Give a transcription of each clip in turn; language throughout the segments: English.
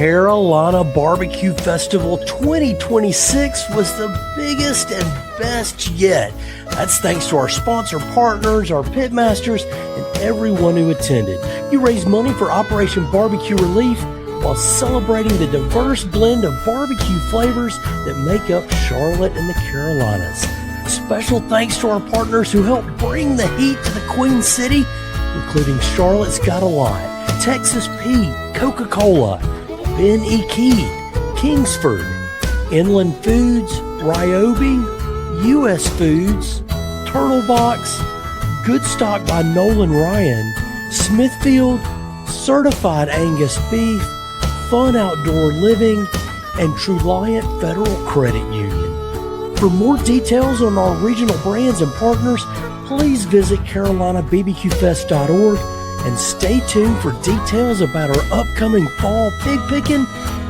Carolina BBQ Festival 2026 was the biggest and best yet. That's thanks to our sponsor partners, our pitmasters, and everyone who attended. You raised money for Operation Barbecue Relief while celebrating the diverse blend of barbecue flavors that make up Charlotte and the Carolinas. Special thanks to our partners who helped bring the heat to the Queen City, including Charlotte's Got a Lot, Texas Pete, Coca-Cola, Ben E. Keed, Kingsford, Inland Foods, Ryobi, U.S. Foods, Turtle Box, Good Stock by Nolan Ryan, Smithfield, Certified Angus Beef, Fun Outdoor Living, and Truliant Federal Credit Union. For more details on our regional brands and partners, please visit CarolinaBBQFest.org and stay tuned for details about our upcoming fall pig picking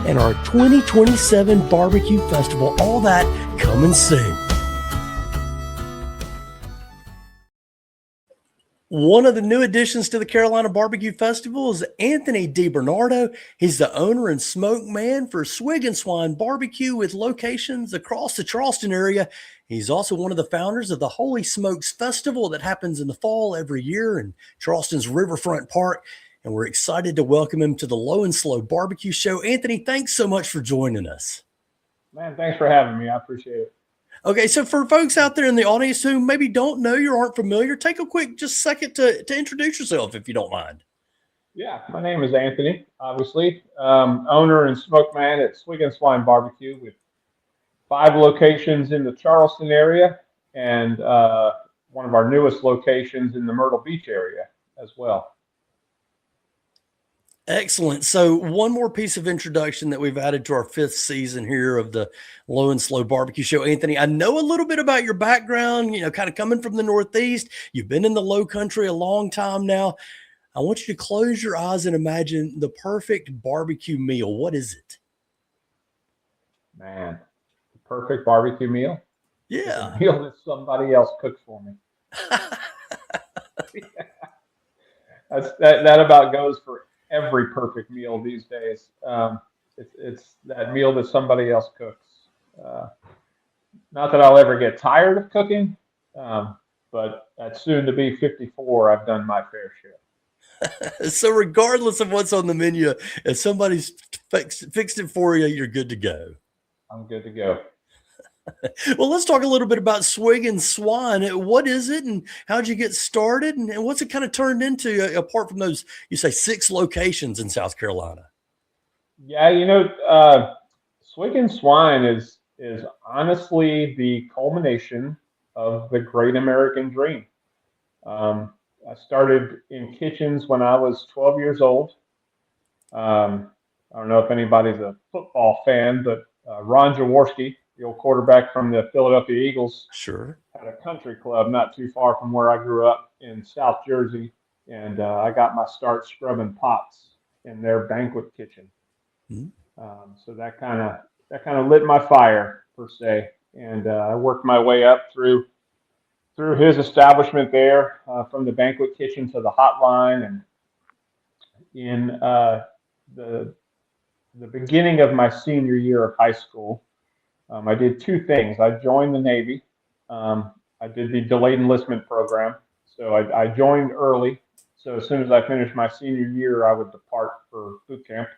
and our 2027 barbecue festival. All that coming soon. One of the new additions to the Carolina BBQ Festival is Anthony DiBernardo. He's the owner and Smokeman for Swig Swine Barbecue with locations across the Charleston area. He's also one of the founders of the Holy Smokes Festival that happens in the fall every year in Charleston's Riverfront Park. And we're excited to welcome him to the Low and Slow Barbecue Show. Anthony, thanks so much for joining us. Man, thanks for having me. I appreciate it. Okay, so for folks out there in the audience who maybe don't know you or aren't familiar, take a quick just second to introduce yourself if you don't mind. Yeah, my name is Anthony, obviously. Owner and Smokeman at Swig Swine Barbecue with 5 locations in the Charleston area and one of our newest locations in the Myrtle Beach area as well. Excellent. So one more piece of introduction that we've added to our 5th season here of the Low and Slow Barbecue Show. Anthony, I know a little bit about your background, kind of coming from the Northeast. You've been in the Low Country a long time now. I want you to close your eyes and imagine the perfect barbecue meal. What is it? Man, the perfect barbecue meal? Yeah. It's a meal that somebody else cooks for me. That about goes for every perfect meal these days. It's that meal that somebody else cooks. Not that I'll ever get tired of cooking, but at soon to be 54, I've done my fair share. So regardless of what's on the menu, if somebody's fixed it for you, you're good to go. I'm good to go. Well, let's talk a little bit about Swig Swine. What is it and how'd you get started and what's it kind of turned into apart from those, you say 6 locations in South Carolina? Yeah, Swig Swine is honestly the culmination of the great American dream. I started in kitchens when I was 12 years old. I don't know if anybody's a football fan, but Ron Jaworski, the old quarterback from the Philadelphia Eagles, sure, had a country club not too far from where I grew up in South Jersey, and I got my start scrubbing pots in their banquet kitchen. Mm-hmm. So that kind of lit my fire per se, and I worked my way up through his establishment there, from the banquet kitchen to the hotline, and in the beginning of my senior year of high school. I did 2 things. I joined the Navy. I did the delayed enlistment program. So I joined early. So as soon as I finished my senior year, I would depart for boot camp.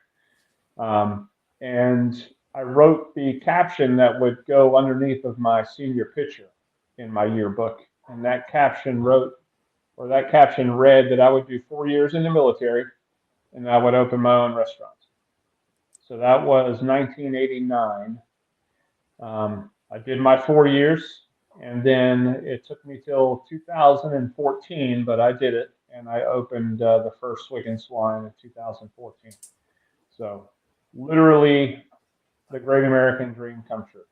And I wrote the caption that would go underneath of my senior picture in my yearbook. And that caption read that I would do 4 years in the military and I would open my own restaurant. So that was 1989. I did my 4 years, and then it took me till 2014, but I did it, and I opened the first Swig Swine in 2014. So literally the great American dream come true.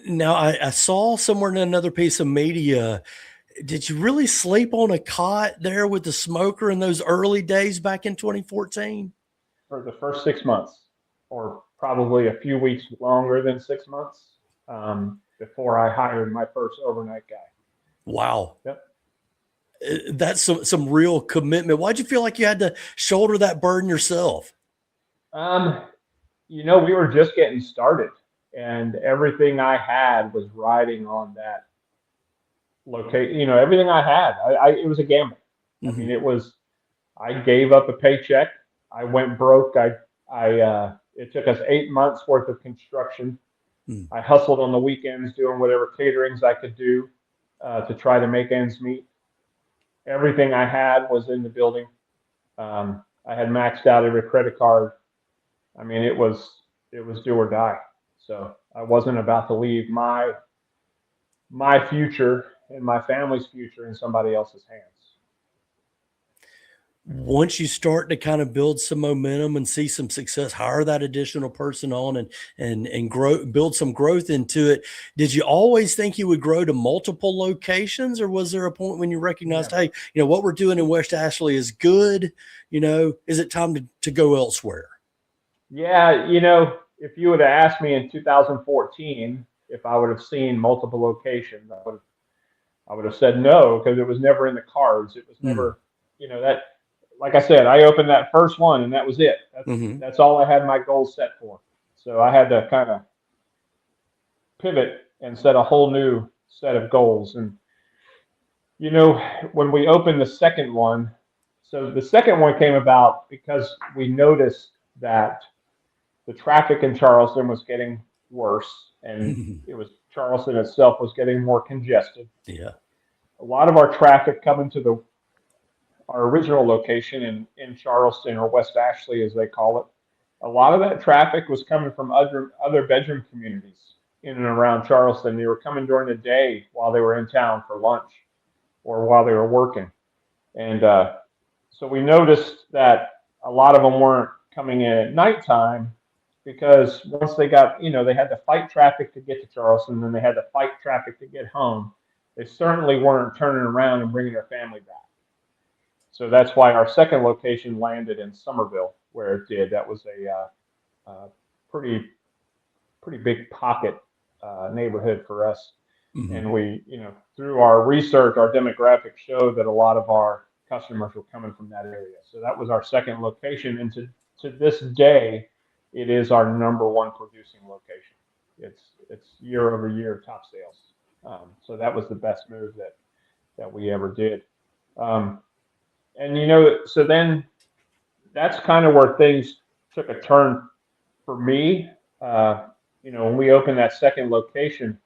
Now, I saw somewhere in another piece of media, did you really sleep on a cot there with the smoker in those early days back in 2014? For the first 6 months, or probably a few weeks longer than 6 months, before I hired my first overnight guy. Wow. Yep. That's some real commitment. Why'd you feel like you had to shoulder that burden yourself? Um, we were just getting started, and everything I had was riding on that location. Everything I had, it was a gamble. I Hmm. mean, I gave up a paycheck. I went broke. It took us 8 months worth of construction. Mm. I hustled on the weekends doing whatever caterings I could do to try to make ends meet. Everything I had was in the building. I had maxed out every credit card. I mean, it was do or die. So I wasn't about to leave my future and my family's future in somebody else's hands. Once you start to kind of build some momentum and see some success, hire that additional person on and grow, build some growth into it. Did you always think you would grow to multiple locations, or was there a point when you recognized, hey, Never. what we're doing in West Ashley is good? Is it time to go elsewhere? Yeah, if you would have asked me in 2014 if I would have seen multiple locations, I would have said no because it was never in the cards. It was Mm. never, that. Like I said, I opened that first one and that was it. That's Hmm. that's all I had my goals set for. So I had to kind of pivot and set a whole new set of goals. And you know, when we opened the second one, so the second one came about because we noticed that the traffic in Charleston was getting worse, and it was Charleston itself was getting more congested. Yeah. A lot of our traffic coming to our original location in Charleston, or West Ashley as they call it, a lot of that traffic was coming from other bedroom communities in and around Charleston. They were coming during the day while they were in town for lunch or while they were working. And so we noticed that a lot of them weren't coming in at nighttime because once they got, they had to fight traffic to get to Charleston, then they had to fight traffic to get home. They certainly weren't turning around and bringing their family back. So that's why our second location landed in Somerville, where it did. That was a pretty pretty big pocket neighborhood for us. Hmm. And we, through our research, our demographics showed that a lot of our customers were coming from that area. So that was our second location, and to this day, it is our number one producing location. It's year over year top sales. So that was the best move that we ever did. Um, and so then that's kind of where things took a turn for me. Uh, when we opened that second location,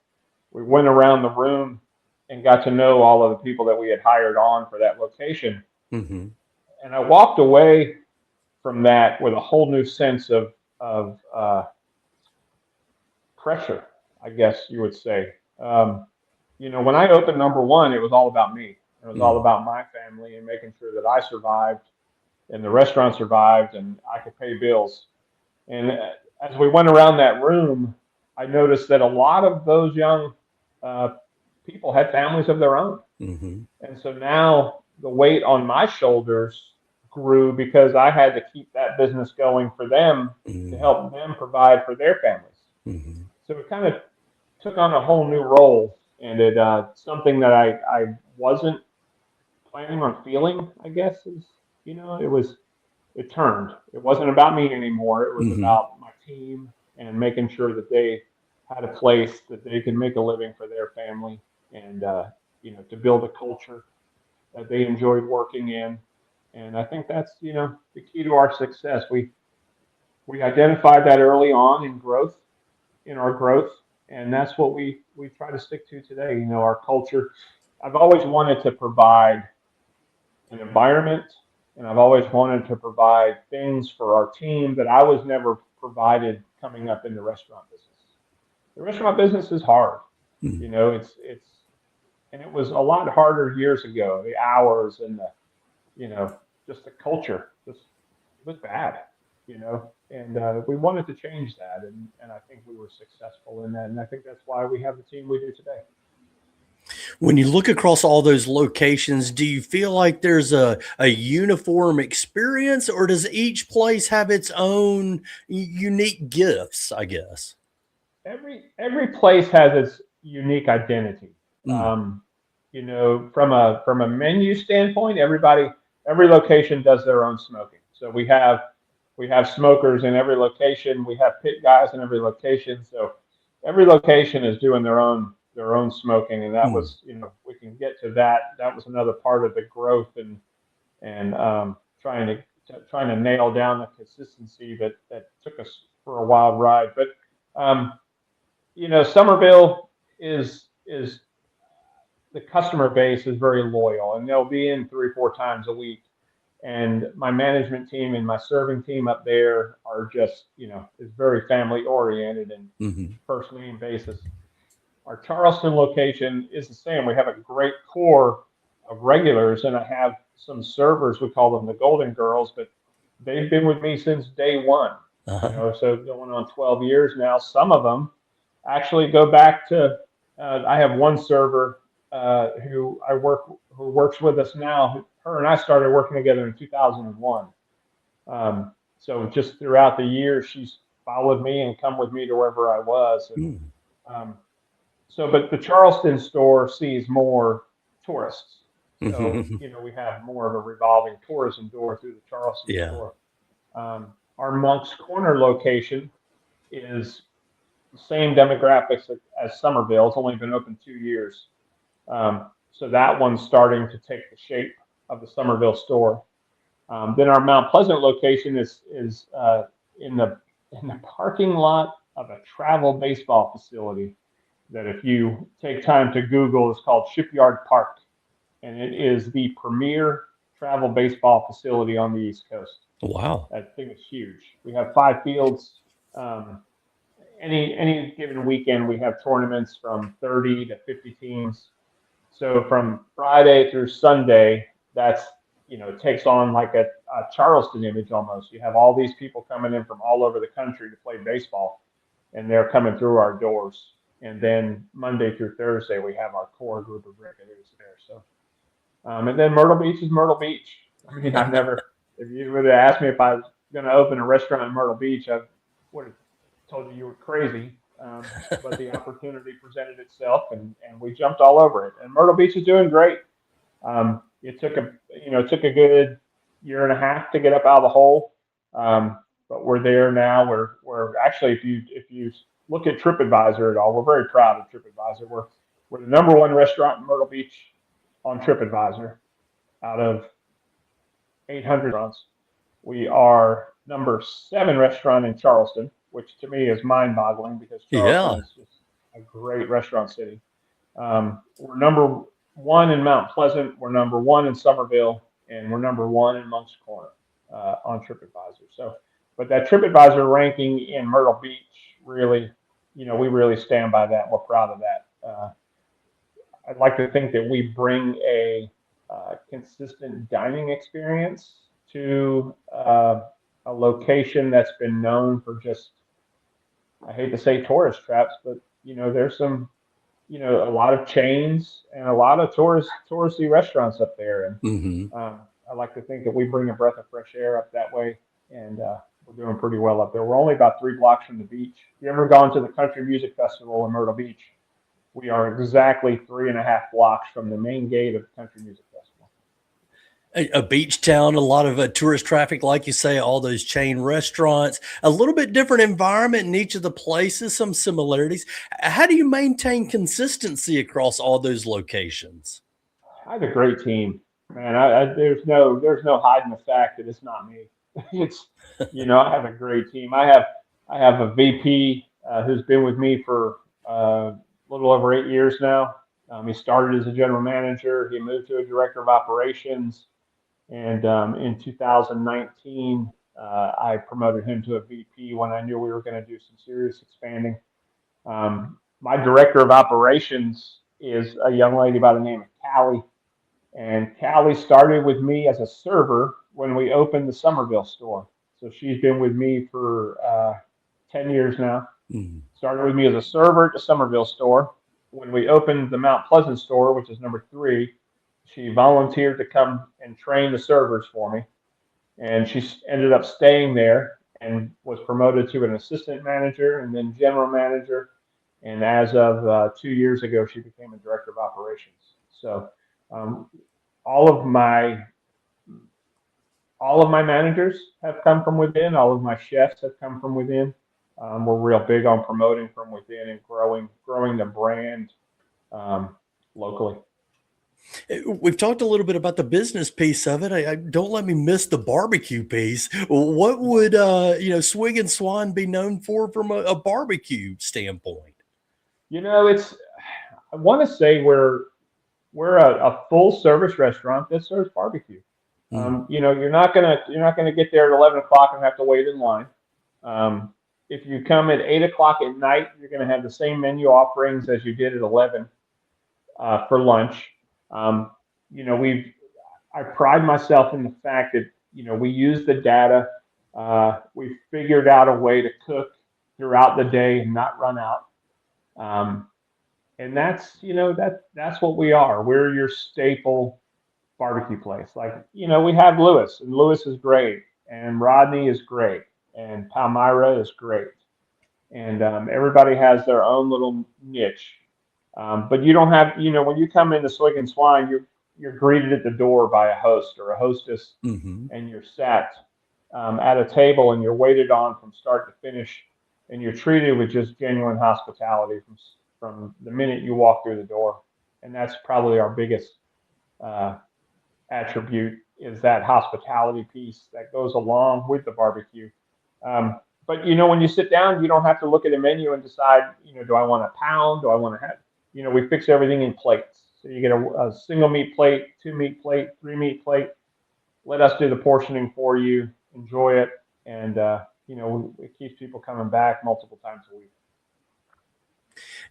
we went around the room and got to know all of the people that we had hired on for that location. Hmm. And I walked away from that with a whole new sense of pressure, I guess you would say. When I opened number one, it was all about me. It was all Mm. about my family and making sure that I survived and the restaurant survived and I could pay bills. And as we went around that room, I noticed that a lot of those young uh, people had families of their own. Hmm. And so now the weight on my shoulders grew because I had to keep that business going for them to Hmm. help them provide for their families. Hmm. So it kind of took on a whole new role, and it something that I wasn't planning on feeling. I guess is it turned. It wasn't about me anymore. It was Hmm. about my team and making sure that they had a place that they could make a living for their family and to build a culture that they enjoyed working in. And I think that's the key to our success. We identified that early on in our growth, and that's what we try to stick to today. Our culture. I've always wanted to provide an environment, and I've always wanted to provide things for our team that I was never provided coming up in the restaurant business. The restaurant business is hard. Hmm. It's and it was a lot harder years ago. The hours and you know just the culture just it was bad. And we wanted to change that, and I think we were successful in that, and I think that's why we have the team we do today. When you look across all those locations, do you feel like there's a uniform experience, or does each place have its own unique gifts, I guess? Every place has its unique identity. Mm. From a menu standpoint, every location does their own smoking. So we We have smokers in every location. We have pit guys in every location. So every location is doing their own smoking, and that was, we can get to that. That was another part of the growth and trying to nail down the consistency that took us for a wild ride. But Somerville is the customer base is very loyal, and they'll be in 3 or 4 times a week. And my management team and my serving team up there are just, is very family oriented and first name basis. Our Charleston location is the same. We have a great core of regulars, and I have some servers. We call them the Golden Girls, but they've been with me since day one. So going on 12 years now. Some of them actually go back to. I have one server who works with us now. Her and I started working together in 2001. So just throughout the years, she's followed me and come with me to wherever I was. And, but the Charleston store sees more tourists. So, we have more of a revolving tourism door through the Charleston store. Our Monk's Corner location is the same demographics as Somerville. It's only been open 2 years. So that one's starting to take the shape of the Somerville store. Then our Mount Pleasant location is in the parking lot of a travel baseball facility that, if you take time to Google, is called Shipyard Park, and it is the premier travel baseball facility on the East Coast. Wow, that thing is huge. We have 5 fields. Any given weekend, we have tournaments from 30 to 50 teams. So from Friday through Sunday, that's, it takes on like a Charleston image almost. You have all these people coming in from all over the country to play baseball, and they're coming through our doors. And then Monday through Thursday, we have our core group of regulars there. So, and then Myrtle Beach is Myrtle Beach. I mean, if you would have asked me if I was going to open a restaurant in Myrtle Beach, I would have told you were crazy. But the opportunity presented itself, and we jumped all over it. And Myrtle Beach is doing great. It took a good 1.5 years to get up out of the hole, but we're there now. We're actually, if you look at TripAdvisor at all, we're very proud of TripAdvisor. We're the #1 restaurant in Myrtle Beach on TripAdvisor out of 800 restaurants. We are #7 restaurant in Charleston, which to me is mind-boggling because Charleston is just a great restaurant city. We're #1 in Mount Pleasant, we're #1 in Somerville, and we're #1 in Monk's Corner on TripAdvisor. So, but that TripAdvisor ranking in Myrtle Beach really, we really stand by that. We're proud of that. I'd like to think that we bring a consistent dining experience to a location that's been known for just, I hate to say tourist traps, but there's some, a lot of chains and a lot of touristy restaurants up there. And I like to think that we bring a breath of fresh air up that way, and we're doing pretty well up there. We're only about 3 blocks from the beach. If you ever gone to the Country Music Festival in Myrtle Beach, we are exactly 3.5 blocks from the main gate of the Country Music Festival. A beach town, a lot of tourist traffic, like you say, all those chain restaurants, a little bit different environment in each of the places, some similarities. How do you maintain consistency across all those locations? I have a great team, man. There's no hiding the fact that it's not me. It's, I have a great team. I have a VP who's been with me for a little over 8 years now. He started as a general manager. He moved to a director of operations. And in 2019, I promoted him to a VP when I knew we were going to do some serious expanding. My director of operations is a young lady by the name of Callie. And Callie started with me as a server when we opened the Somerville store. So she's been with me for 10 years now. Started with me as a server at the Somerville store. When we opened the Mount Pleasant store, which is #3, she volunteered to come and train the servers for me. And she ended up staying there and was promoted to an assistant manager and then general manager. And as of 2 years ago, she became a director of operations. So all of my all of my managers have come from within. All of my chefs have come from within. We're real big on promoting from within and growing the brand um, locally. We've talked a little bit about the business piece of it. I don't let me miss the barbecue piece. What would Swig and Swine be known for from a barbecue standpoint? It's I want to say we're a full service restaurant that serves barbecue. Mm. You're not gonna get there at 11 o'clock and have to wait in line. Um, if you come at 8 o'clock at night, you're gonna have the same menu offerings as you did at 11 for lunch. Um, you know, I pride myself in the fact that we use the data. We figured out a way to cook throughout the day and not run out. Um, and that's what we are. We're your staple barbecue place. Like, we have Lewis, and Lewis is great, and Rodney is great, and Palmyra is great, and everybody has their own little niche. But you don't have, when you come into Swig and Swine, you're greeted at the door by a host or a hostess, Mm-hmm. and you're sat at a table, and you're waited on from start to finish, and you're treated with just genuine hospitality from the minute you walk through the door. And that's probably our biggest uh, attribute, is that hospitality piece that goes along with the barbecue. But when you sit down, you don't have to look at a menu and decide, do I want a pound? Do I want to have, we fix everything in plates. So you get a single meat plate, 2 meat plate, 3 meat plate. Let us do the portioning for you. Enjoy it, and it keeps people coming back multiple times a week.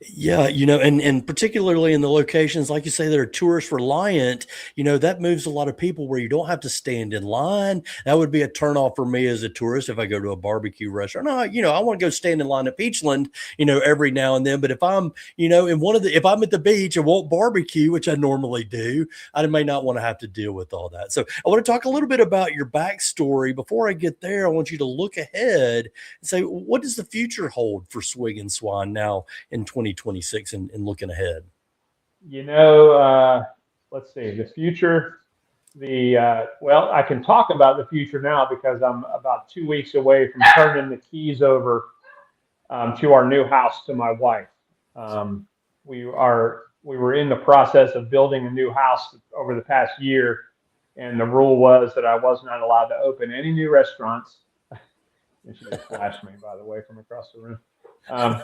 Yeah, and particularly in the locations, like you say, that are tourist reliant, that moves a lot of people where you don't have to stand in line. That would be a turnoff for me as a tourist if I go to a barbecue restaurant. No, I want to go stand in line at Peachland, every now and then. But if I'm, if I'm at the beach and want barbecue, which I normally do, I may not want to have to deal with all that. So I want to talk a little bit about your backstory. Before I get there, I want you to look ahead and say, what does the future hold for Swig and Swine now in 2026 and looking ahead? Let's see, the future. Well, I can talk about the future now because I'm about 2 weeks away from turning the keys over to our new house to my wife. We were in the process of building a new house over the past year, and the rule was that I was not allowed to open any new restaurants. And she just flashed me, by the way, from across the room. I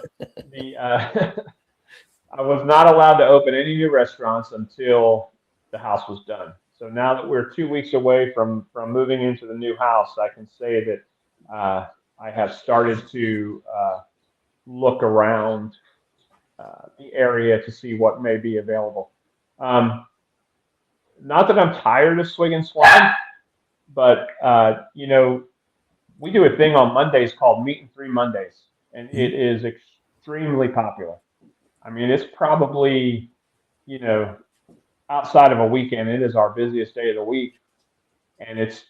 was not allowed to open any new restaurants until the house was done. So now that we're 2 weeks away from moving into the new house, I can say that I have started to look around the area to see what may be available. Not that I'm tired of Swig and Swine, but we do a thing on Mondays called Meat and Three Mondays, and it is extremely popular. I mean, it's probably, outside of a weekend, it is our busiest day of the week, and it's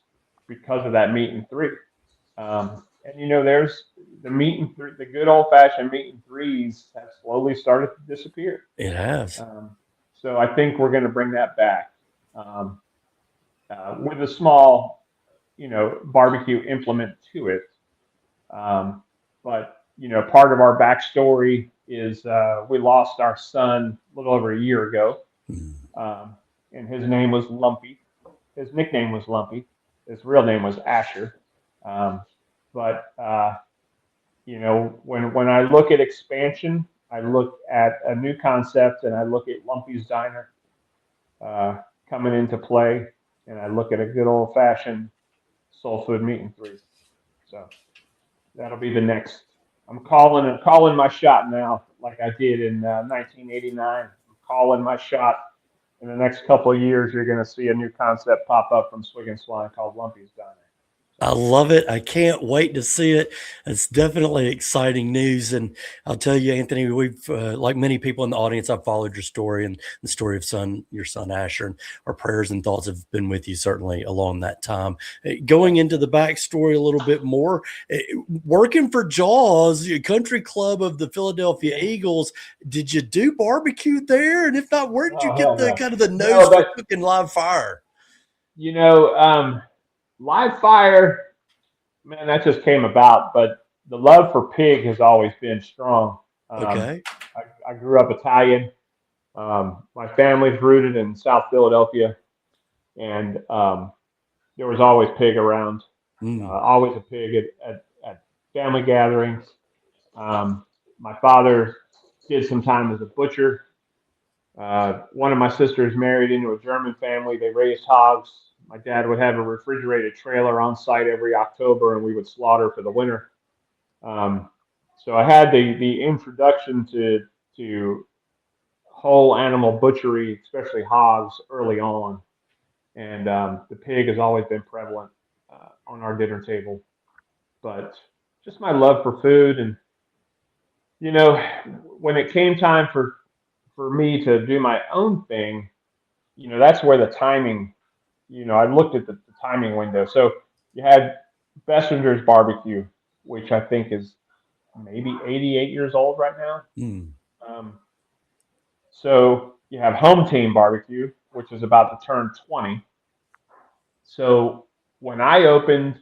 because of that meat and three. There's the meat and three, the good old fashioned meat and threes have slowly started to disappear. It has. So I think we're going to bring that back with a small, barbecue implement to it. But part of our backstory is we lost our son a little over a year ago, and his name was Lumpy. His nickname was Lumpy. His real name was Asher. But when I look at expansion, I look at a new concept, and I look at Lumpy's Diner coming into play, and I look at a good old fashioned soul food meat and three. So that'll be the next. I'm calling my shot now, like I did in 1989. I'm calling my shot. In the next couple of years, you're going to see a new concept pop up from Swig and Swine called Lumpy's Diner. I love it. I can't wait to see it. It's definitely exciting news. And I'll tell you, Anthony, we've, like many people in the audience, I've followed your story and the story of your son, Asher, and our prayers and thoughts have been with you certainly along that time. Going into the backstory a little bit more, working for Jaws, country club of the Philadelphia Eagles, did you do barbecue there? And if not, where did you get the kind of the nose for cooking live fire? live fire, man, that just came about. But the love for pig has always been strong. Okay. I grew up Italian. My family's rooted in South Philadelphia, and there was always pig around. Always a pig at family gatherings. My father did some time as a butcher. One of my sisters married into a German family. They raised hogs. My dad would have a refrigerated trailer on site every October, and we would slaughter for the winter. Um, so I had the introduction to whole animal butchery, especially hogs, early on, and the pig has always been prevalent on our dinner table. But just my love for food, and you know, when it came time for me to do my own thing, that's where the timing, I looked at the timing window. So you had Bessinger's Barbecue, which I think is maybe 88 years old right now. Um, so you have Home Team Barbecue, which is about to turn 20. So when I opened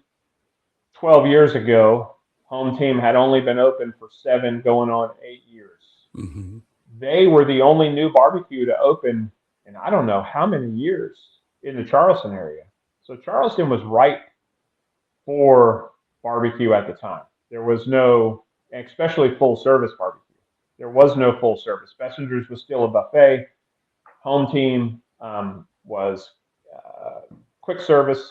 12 years ago, Home Team had only been open for 7, going on 8 years. Mm-hmm. They were the only new barbecue to open in I don't know how many years in the Charleston area. So Charleston was ripe for barbecue at the time. There was no, especially full service barbecue. There was no full service. Messenger's was still a buffet. Home Team was quick service,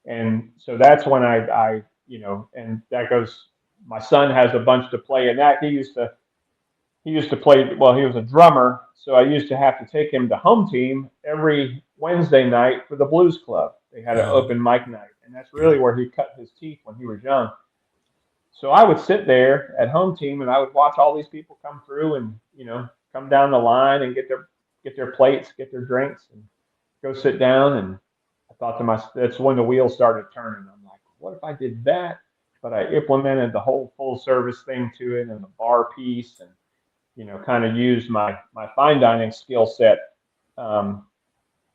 and so that's when and that goes. My son has a bunch to play in that. He used to play, well, he was a drummer, so I used to have to take him to Home Team every Wednesday night for the Blues Club. They had an open mic night, and that's really where he cut his teeth when he was young. So I would sit there at Home Team, and I would watch all these people come through and, come down the line and get their plates, get their drinks, and go sit down. And I thought to myself, that's when the wheels started turning. I'm like, what if I did that? But I implemented the whole full service thing to it, and the bar piece, and kind of used my fine dining skill set, and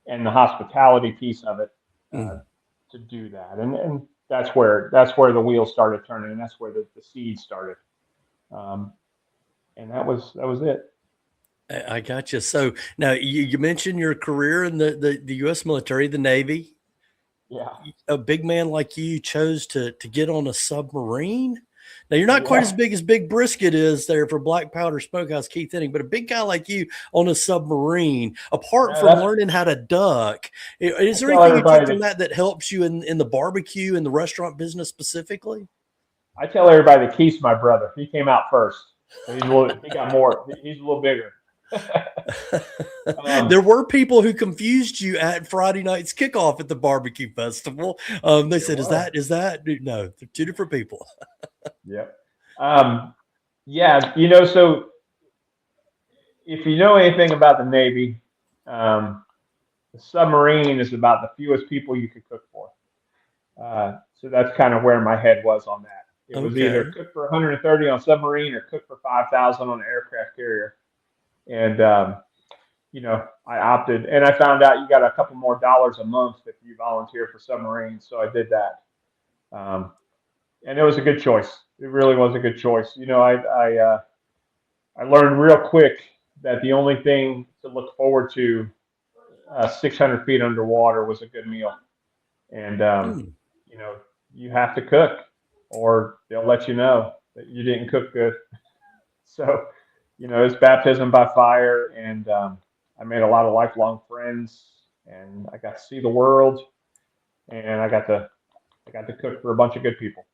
the hospitality piece of it to do that, and that's where the wheels started turning, and that's where the seed started, and that was it. I got you. So now you mentioned your career in the U.S. military, the Navy. Yeah, A big man like you chose to get on a submarine. Now you're not quite as big as Big Brisket is there for Black Powder Smokehouse Keith Henning, but a big guy like you on a submarine, apart from learning how to duck, is there anything you took from that helps you in the barbecue and the restaurant business specifically? I tell everybody that Keith's my brother. He came out first. So he got more. He's a little bigger. There were people who confused you at Friday night's kickoff at the barbecue festival. They said, "Is that?" No, they're two different people. Yep. Yeah. So if you know anything about the Navy, the submarine is about the fewest people you could cook for. So that's kind of where my head was on that. It was either cook for 130 on submarine or cook for 5,000 on an aircraft carrier. And, I opted, and I found out you got a couple more dollars a month if you volunteer for submarines. So I did that. And it was a good choice. It really was a good choice. I learned real quick that the only thing to look forward to 600 feet underwater was a good meal. And, you have to cook or they'll let you know that you didn't cook good. So, it's baptism by fire, and I made a lot of lifelong friends, and I got to see the world, and I got to cook for a bunch of good people.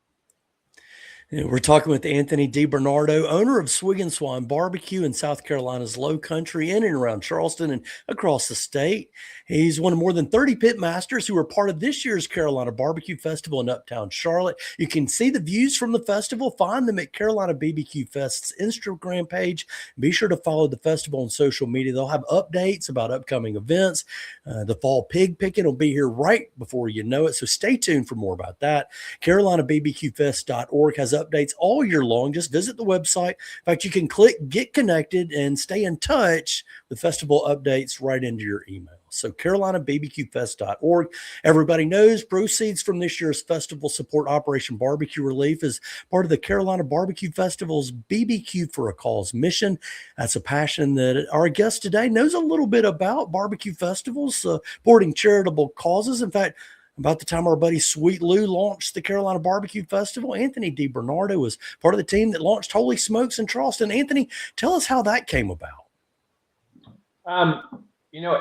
We're talking with Anthony DiBernardo, owner of Swig Swine Barbecue in South Carolina's Low Country, in and around Charleston and across the state. He's one of more than 30 pitmasters who are part of this year's Carolina BBQ Festival in Uptown Charlotte. You can see the views from the festival. Find them at Carolina BBQ Fest's Instagram page. Be sure to follow the festival on social media. They'll have updates about upcoming events. The fall pig picking will be here right before you know it, so stay tuned for more about that. CarolinaBBQFest.org has updates all year long. Just visit the website. In fact, you can click Get Connected and stay in touch with festival updates right into your email. So CarolinaBBQFest.org. Everybody knows proceeds from this year's festival support Operation Barbecue Relief as part of the Carolina BBQ Festival's BBQ for a Cause mission. That's a passion that our guest today knows a little bit about barbecue festivals, supporting charitable causes. In fact, about the time our buddy Sweet Lou launched the Carolina BBQ Festival, Anthony DiBernardo was part of the team that launched Holy Smokes in Charleston. Anthony, tell us how that came about.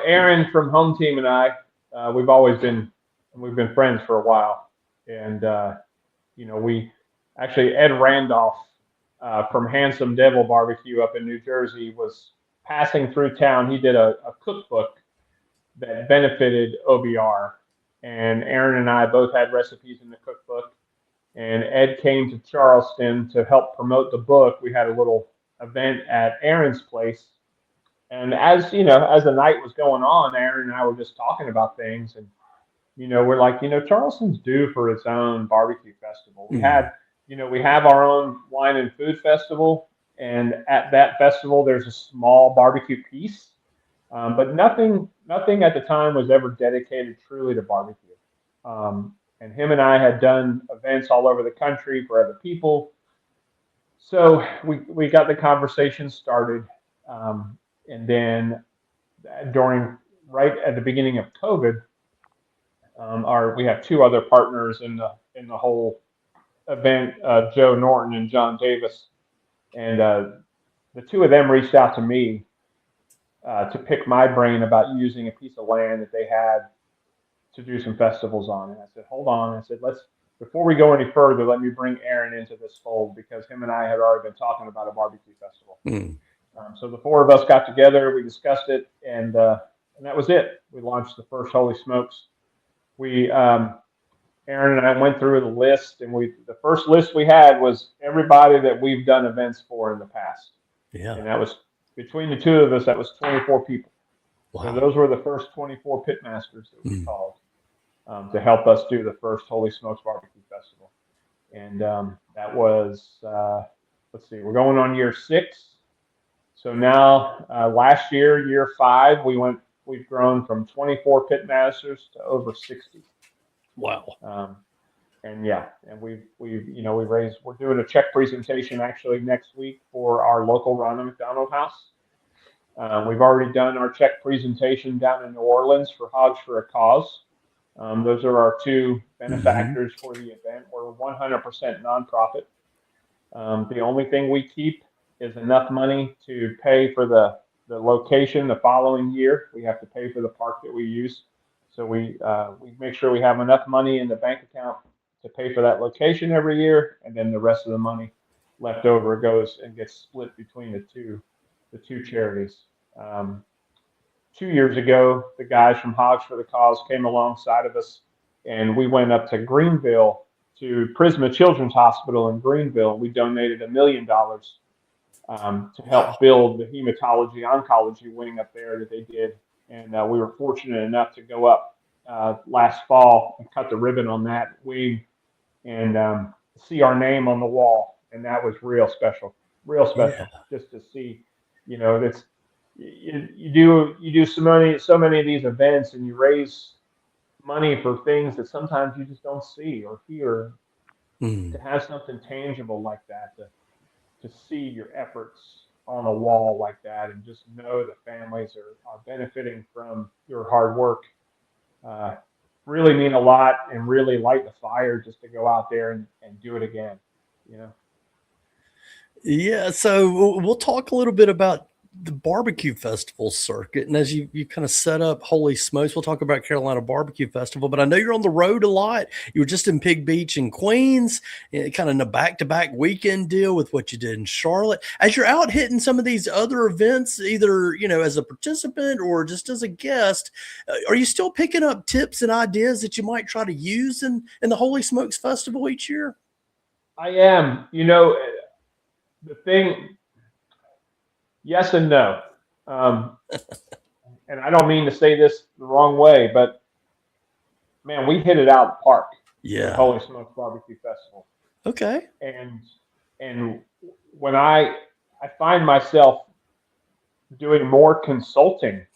Aaron from Home Team and I, we've been friends for a while. And, we actually, Ed Randolph from Handsome Devil Barbecue up in New Jersey was passing through town. He did a cookbook that benefited OBR. And Aaron and I both had recipes in the cookbook. And Ed came to Charleston to help promote the book. We had a little event at Aaron's place. And as the night was going on, Aaron and I were just talking about things. And, we're like, Charleston's due for its own barbecue festival. We have our own wine and food festival. And at that festival, there's a small barbecue piece. But nothing at the time was ever dedicated truly to barbecue. And him and I had done events all over the country for other people. So we got the conversation started. And then right at the beginning of COVID, we have two other partners in the whole event, Joe Norton and John Davis. And the two of them reached out to me to pick my brain about using a piece of land that they had to do some festivals on. And I said, hold on. I said, before we go any further, let me bring Aaron into this fold, because him and I had already been talking about a barbecue festival. So the four of us got together, we discussed it, and that was it. We launched the first Holy Smokes. Aaron and I went through the list, and the first list we had was everybody that we've done events for in the past. Yeah. And that was, between the two of us, that was 24 people. Wow. So those were the first 24 pitmasters that we called to help us do the first Holy Smokes Barbecue Festival. And that was, we're going on year 6. So now, last year 5, we've grown from 24 pitmasters to over 60. Wow. And we're doing a check presentation actually next week for our local Ronald McDonald house. We've already done our check presentation down in New Orleans for Hogs for a Cause. Those are our two benefactors for the event. We're 100% nonprofit. The only thing we keep is enough money to pay for the location the following year. We have to pay for the park that we use. So we make sure we have enough money in the bank account to pay for that location every year, and then the rest of the money left over goes and gets split between the two charities. 2 years ago, the guys from Hogs for the Cause came alongside of us, and we went up to Greenville, to Prisma Children's Hospital in Greenville. We donated $1 million to help build the hematology oncology wing up there that they did. And we were fortunate enough to go up last fall and cut the ribbon on that wing and see our name on the wall. And that was real special just to see, that's, you do so many of these events, and you raise money for things that sometimes you just don't see or hear. To have something tangible like that, to see your efforts on a wall like that, and just know the families are benefiting from your hard work, really mean a lot, and really light the fire just to go out there and do it again. Yeah, so we'll talk a little bit about the barbecue festival circuit. And as you kind of set up Holy Smokes, we'll talk about Carolina Barbecue Festival, but I know you're on the road a lot. You were just in Pig Beach in Queens, kind of in a back-to-back weekend deal with what you did in Charlotte. As you're out hitting some of these other events, either, as a participant or just as a guest, are you still picking up tips and ideas that you might try to use in the Holy Smokes Festival each year? I am. The thing, yes and no. And I don't mean to say this the wrong way, but man, we hit it out of the park. Yeah. Holy Smokes Barbecue Festival. Okay. And when I find myself doing more consulting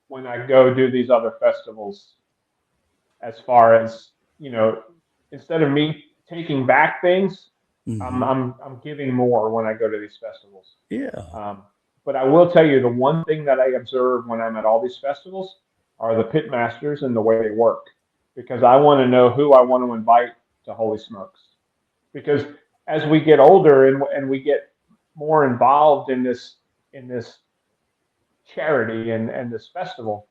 when I go do these other festivals, as far as, instead of me taking back things, I'm giving more when I go to these festivals. Yeah. But I will tell you, the one thing that I observe when I'm at all these festivals are the pitmasters and the way they work, because I want to know who I want to invite to Holy Smokes. Because as we get older and we get more involved in this charity and this festival,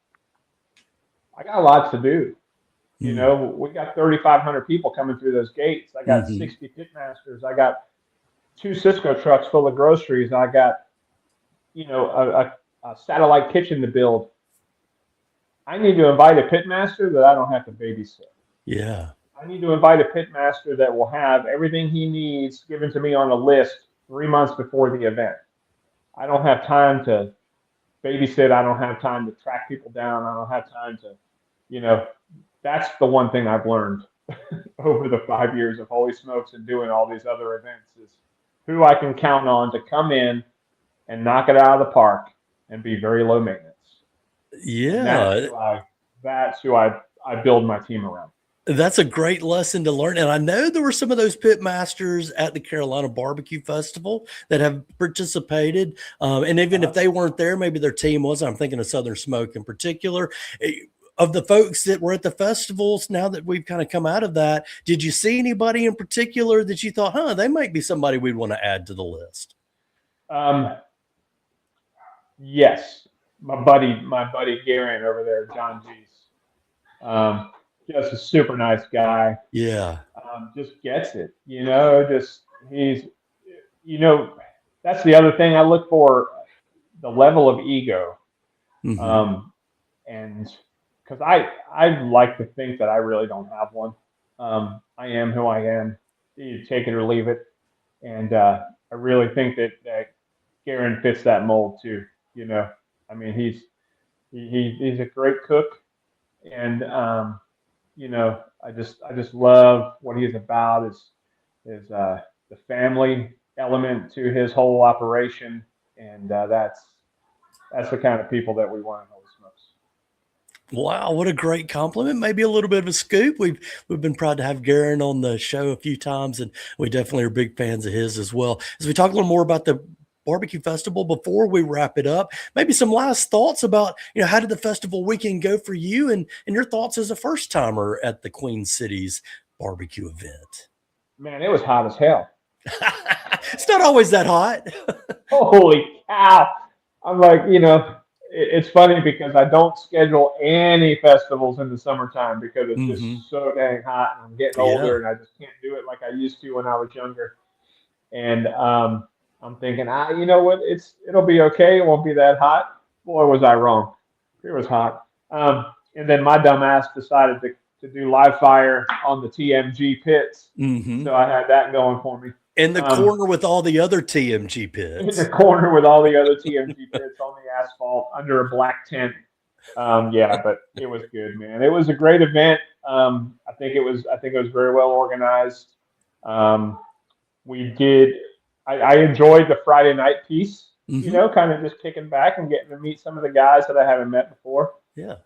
I got lots to do. We got 3,500 people coming through those gates. I got 60 pitmasters. I got 2 Cisco trucks full of groceries. I got, a satellite kitchen to build. I need to invite a pitmaster that I don't have to babysit. Yeah. I need to invite a pitmaster that will have everything he needs given to me on a list 3 months before the event. I don't have time to babysit. I don't have time to track people down. I don't have time to, that's the one thing I've learned over the 5 years of Holy Smokes and doing all these other events is who I can count on to come in and knock it out of the park and be very low maintenance. Yeah. That's who I build my team around. That's a great lesson to learn. And I know there were some of those pit masters at the Carolina BBQ Festival that have participated. And even if they weren't there, maybe their team was. I'm thinking of Southern Smoke in particular. Of the folks that were at the festivals, now that we've kind of come out of that, did you see anybody in particular that you thought, they might be somebody we'd want to add to the list? Yes. My buddy Garen over there, John G's. Just a super nice guy. Yeah. Just gets it, he's, that's the other thing I look for, the level of ego. And because I like to think that I really don't have one. I am who I am. You take it or leave it. And I really think that Garen fits that mold too. He's a great cook, and I just love what he's about. Is the family element to his whole operation, and that's the kind of people that we want in Holy Smokes. Wow, what a great compliment. Maybe a little bit of a scoop. We've been proud to have Garen on the show a few times, and we definitely are big fans of his as well. As we talk a little more about the barbecue festival before we wrap it up, maybe some last thoughts about, how did the festival weekend go for you and your thoughts as a first timer at the Queen City's barbecue event? Man, it was hot as hell. It's not always that hot. Holy cow. I'm like, it's funny because I don't schedule any festivals in the summertime because it's just so dang hot, and I'm getting older and I just can't do it like I used to when I was younger. And I'm thinking, you know what? It'll be okay. It won't be that hot. Boy, was I wrong. It was hot. And then my dumb ass decided to do live fire on the TMG pits. So I had that going for me. In the corner with all the other TMG pits. In the corner with all the other TMG pits on the asphalt under a black tent. But it was good, man. It was a great event. I think it was very well organized. I enjoyed the Friday night piece, kind of just kicking back and getting to meet some of the guys that I haven't met before. Yeah.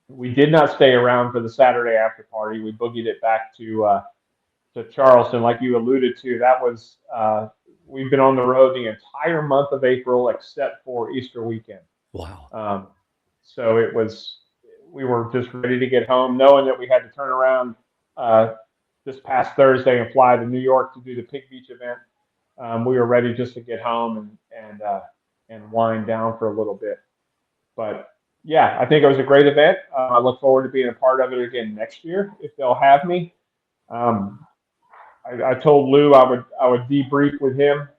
We did not stay around for the Saturday after party. We boogied it back to Charleston, like you alluded to. That was we've been on the road the entire month of April except for Easter weekend. Wow. So we were just ready to get home, knowing that we had to turn around this past Thursday and fly to New York to do the Pig Beach event. We were ready just to get home and wind down for a little bit. But yeah, I think it was a great event. I look forward to being a part of it again next year if they'll have me. I told Lou I would debrief with him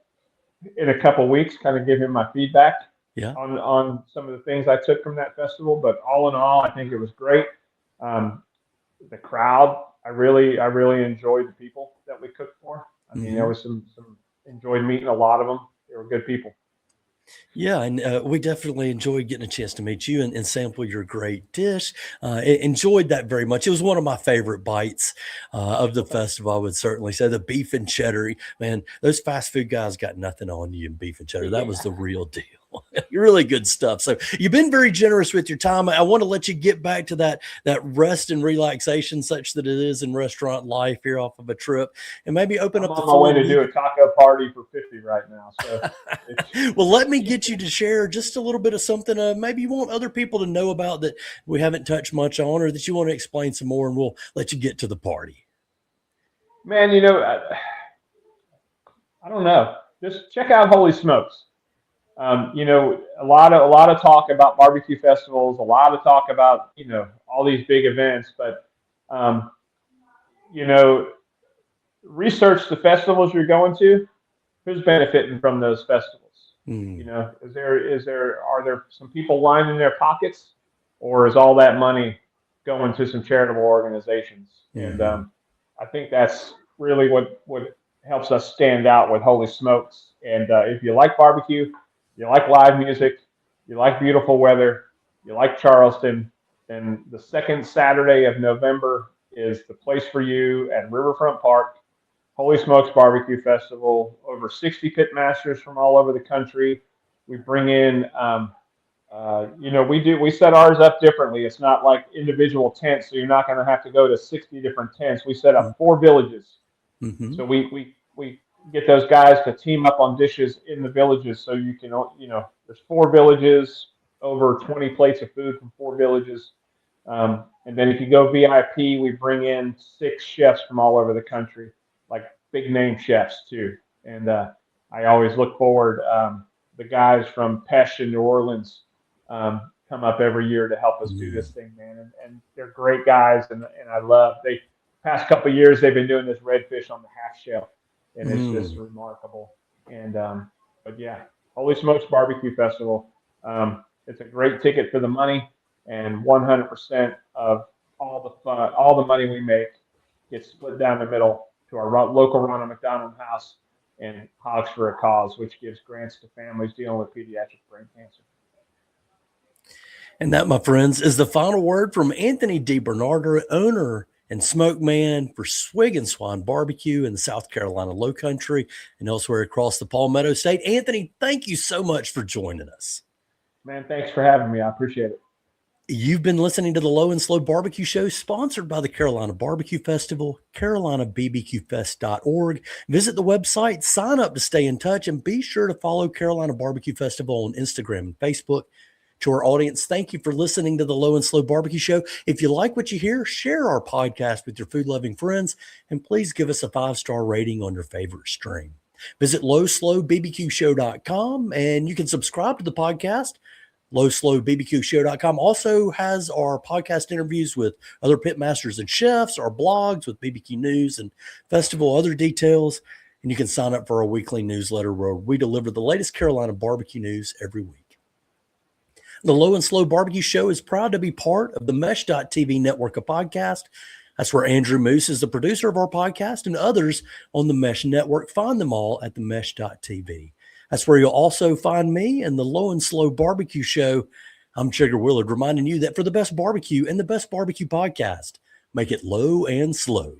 in a couple weeks, kind of give him my feedback on some of the things I took from that festival. But all in all, I think it was great. The crowd, I really enjoyed the people that we cooked for. I mean, there was some enjoyed meeting a lot of them. They were good people. Yeah, and we definitely enjoyed getting a chance to meet you and sample your great dish. Enjoyed that very much. It was one of my favorite bites of the festival, I would certainly say. The beef and cheddar, man, those fast food guys got nothing on you in beef and cheddar. That was the real deal. Really good stuff. So you've been very generous with your time. I want to let you get back to that rest and relaxation such that it is in restaurant life here off of a trip, and maybe open I'm up the on my way floor. to do a taco party for 50 right now. So Well, let me get you to share just a little bit of something maybe you want other people to know about that we haven't touched much on, or that you want to explain some more, and we'll let you get to the party. man, I don't know. Just check out Holy Smokes. A lot of talk about barbecue festivals, a lot of talk about all these big events, but um, you know, research the festivals you're going to. Who's benefiting from those festivals? Mm. Are there some people lining their pockets, or is all that money going to some charitable organizations? And Mm-hmm. I think that's really what helps us stand out with Holy Smokes. And if you like barbecue, you like live music, you like beautiful weather, you like Charleston, then the second Saturday of November is the place for you at Riverfront Park. Holy Smokes Barbecue Festival, over 60 pitmasters from all over the country. We bring in, we set ours up differently. It's not like individual tents, so you're not going to have to go to 60 different tents. We set up 4 villages. Mm-hmm. So we get those guys to team up on dishes in the villages, so you can, there's 4 villages, over 20 plates of food from 4 villages. And then if you go VIP, we bring in 6 chefs from all over the country, like big name chefs too. And I always look forward. The guys from Pesh in New Orleans come up every year to help us do this thing, man. And they're great guys, and I love. They past couple of years they've been doing this redfish on the half shell, and it's just remarkable. And but yeah, Holy Smokes Barbecue Festival. It's a great ticket for the money, and 100% of all the fun, all the money we make gets split down the middle to our local Ronald McDonald House and Hogs for a Cause, which gives grants to families dealing with pediatric brain cancer. And that, my friends, is the final word from Anthony DiBernardo, owner and Smokeman for Swig Swine Barbecue in the South Carolina Low Country and elsewhere across the Palmetto State. Anthony, thank you so much for joining us. Man, thanks for having me. I appreciate it. You've been listening to the Low and Slow Barbecue Show, sponsored by the Carolina BBQ Festival, CarolinaBBQFest.org. Visit the website, sign up to stay in touch, and be sure to follow Carolina BBQ Festival on Instagram and Facebook. To our audience, thank you for listening to the Low and Slow Barbecue Show. If you like what you hear, share our podcast with your food-loving friends, and please give us a 5-star rating on your favorite stream. Visit lowslowbbqshow.com, and you can subscribe to the podcast. lowslowbbqshow.com also has our podcast interviews with other pitmasters and chefs, our blogs with BBQ news and festival other details, and you can sign up for our weekly newsletter where we deliver the latest Carolina barbecue news every week. The Low and Slow Barbecue Show is proud to be part of the Mesh.tv network of podcasts. That's where Andrew Moose is the producer of our podcast, and others on the Mesh network. Find them all at the Mesh.tv. That's where you'll also find me and the Low and Slow Barbecue Show. I'm Chigger Willard, reminding you that for the best barbecue and the best barbecue podcast, make it low and slow.